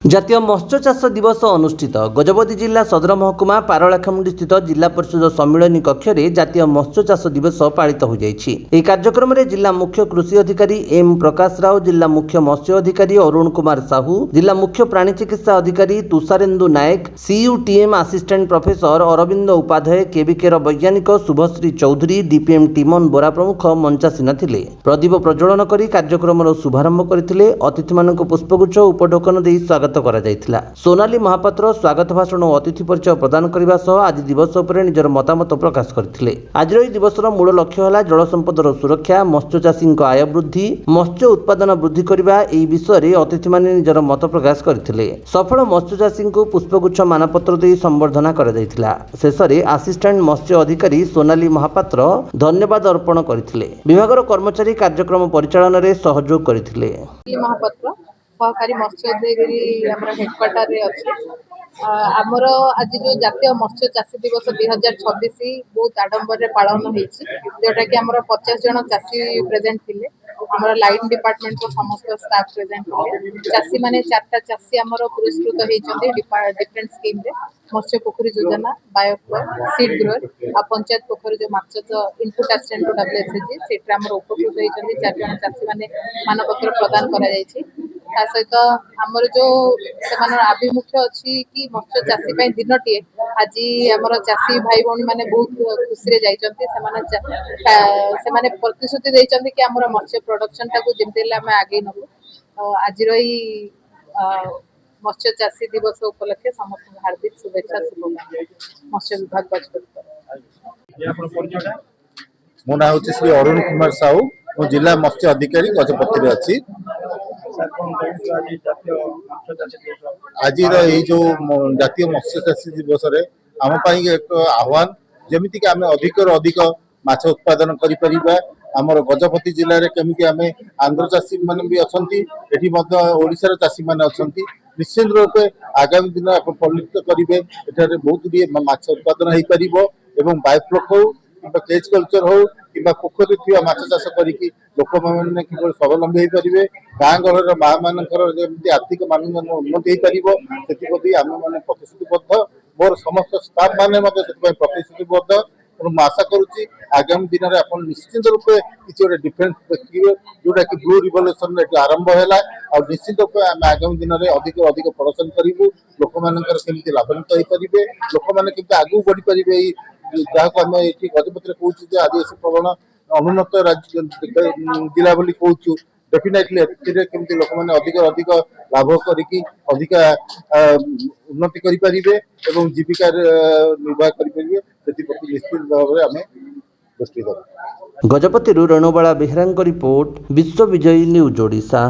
জাতীয় মৎস্য চাষ দিবস অনুষ্ঠিত গজপতি জিলা সদর মহকুমা পারଳାଖେମୁଣ୍ଡି ସ୍ଥିତ ଜିଲ୍ଲା ପରିଷଦ ସମ୍ମିଳନୀ କକ୍ଷରେ ଜାତୀୟ ମତ୍ସ୍ୟ ଚାଷ ଦିବସ ପାଳିତ ହୋଇଯାଇଛି। ଏହି କାର୍ଯ୍ୟକ୍ରମରେ ଜିଲ୍ଲା ମୁଖ୍ୟ କୃଷି ଅଧିକାରୀ ଏମ୍ ପ୍ରକାଶ ରାଓ, ଜିଲ୍ଲା ମୁଖ୍ୟ ମତ୍ସ୍ୟ ଅଧିକାରୀ ଅରୁଣ କୁମାର ସାହୁ, ଜିଲ୍ଲା ମୁଖ୍ୟ ପ୍ରାଣୀ ଚିକିତ୍ସା ଅଧିକାରୀ Tusharendu Nayak, CUTM assistant professor Arabinda Upadhyay, କେବିକେର ବୈଜ୍ଞାନିକ ଶୁଭଶ୍ରୀ ଚୌଧୁରୀ, ଡିପିଏମ୍ ଟିମନ ବୋରା ପ୍ରମୁଖ ମଞ୍ଚାସୀନ ଥିଲେ। ପ୍ରଦୀପ ପ୍ରଜ୍ୱଳନ କରି କାର୍ଯ୍ୟକ୍ରମର ଶୁଭାରମ୍ଭ କରିଥିଲେ। ଅତିଥିମାନଙ୍କୁ ପୁଷ୍ପଗୁଚ୍ଛ ଉପଢୌକନ ଦେଇ ସ୍ୱାଗତ କରାଯାଇଥିଲା। ସୋନାଲି ମହାପାତ୍ର ସ୍ୱାଗତ ଭାଷଣ ଓ ଅତିଥି ପରିଚୟ ପ୍ରଦାନ କରିବା ସହ ଆଜି ଦିବସ ଉପରେ ନିଜର ମତାମତ ପ୍ରକାଶ କରିଥିଲେ। ଆଜିର ଏହି ଦିବସର ମୂଳ ଲକ୍ଷ୍ୟ ହେଲା ଜଳ ସମ୍ପଦର ସୁରକ୍ଷା, ମତ୍ସ୍ୟଚାଷୀଙ୍କ ଆୟ ବୃଦ୍ଧି, ମତ୍ସ୍ୟ ଉତ୍ପାଦନ ବୃଦ୍ଧି କରିବା। ଏହି ବିଷୟରେ ଅତିଥିମାନେ ନିଜର ମତ ପ୍ରକାଶ କରିଥିଲେ। ସଫଳ ମତ୍ସ୍ୟଚାଷୀଙ୍କୁ ପୁଷ୍ପଗୁଚ୍ଛ ମାନପତ୍ର ଦେଇ ସମ୍ବର୍ଦ୍ଧନା କରାଯାଇଥିଲା। ଶେଷରେ ଆସିଷ୍ଟାଣ୍ଟ ମତ୍ସ୍ୟ ଅଧିକାରୀ ସୋନାଲି ମହାପାତ୍ର ଧନ୍ୟବାଦ ଅର୍ପଣ କରିଥିଲେ। ବିଭାଗର କର୍ମଚାରୀ କାର୍ଯ୍ୟକ୍ରମ ପରିଚାଳନାରେ ସହଯୋଗ କରିଥିଲେ। सहकारी मत्स्य अधिकारी हेडक्वार्टर अच्छे आमर आज जो जातीय मत्स्य चाषी दिवस 2026 बहुत आडंबर पालन होटा कि आमर 50 जन चाषी प्रेजेंट थे। आमर लाइन डिपार्टमेंट को समस्त स्टाफ प्रेजेंट थे। चाषी माने 4टा चाषी आमर पुरस्कृत होती डिफरेंट स्कीम रे मत्स्य पोखरी योजना, बायोफ्लोर, सीड ग्रोअर आ पंचायत पोखरी जो माछ इनपुट असिस्टेंट टू डब्ल्यूएसएजी सेट्रा आमर उपकृत होती 4 जन चाषी माने मानपत्र प्रदान करा जायछि। ता सहित आमर जो आभिमुख्य अच्छी कि मत्स्य चाषी दिनटी आज आमर चाषी भाई भौणी मैंने बहुत खुशी जाने प्रतिश्रुति देते कि आमर मत्स्य प्रोडक्शन टाक जमी आगे नबू। आज मत्स्य चाषी दिवस उपलक्षे समस्त हार्दिक शुभेच्छा शुभकामना मत्स्य विभाग मो ना हूँ श्री अरुण कुमार साहू, मो जिला मत्स्य अधिकारी गजपति अच्छी। आज जो जातीय मत्स्य चाषी दिवस आम एक आह्वान जमीक आम अधिक अधिक माछ उत्पादन आमर गजपति जिले में केमी आम आंध्र चाषी मान भी अच्छा ओडार चाषी मान अच्छा निश्चित रूपे आगामी दिन परिलक्षित करेंगे एठार बहुत माछ उत्पादन हो पार और बायोफ्लक हो कि केज कल्चर हो कि पोखरी थी माछ चाष कर लोक मैंने किभली स्वावलम्बी हो पारे गाँ गहर माँ मान आर्थिक मानदंड उन्नति हो पारे आम मैंने प्रतिश्रुतिबद्ध मोर समस्त स्टाफ मैंने प्रतिश्रुतिबद्ध। मैं आशा करुच्ची आगामी दिन में आप निश्चित रूपे किसी गोटे डिफरेंस देखिए जोटा कि ब्लू रिवोल्यूशन आरंभ है और निश्चित रूपे आम आगामी दिन में अधिक अधिक प्रदर्शन करूँ लोक मानकर केमती लाभान्वित हो पारे लोक मैंने केमती आगू बढ़ी पारे जहाँ को आम ये गजपति कहूँ आदिवासी प्रवण अनुन्नत जिला बोली कहूँ डेफिनेटली केमती लोक मैंने अधिक अधिक लाभ करिक अधिक उन्नति करें और जीविका निर्वाह करें निश्चित भाव में आम दृष्टि देव। गजपति रणबाला बेहेरा रिपोर्ट, विश्व विजयी न्यूज ओडिशा।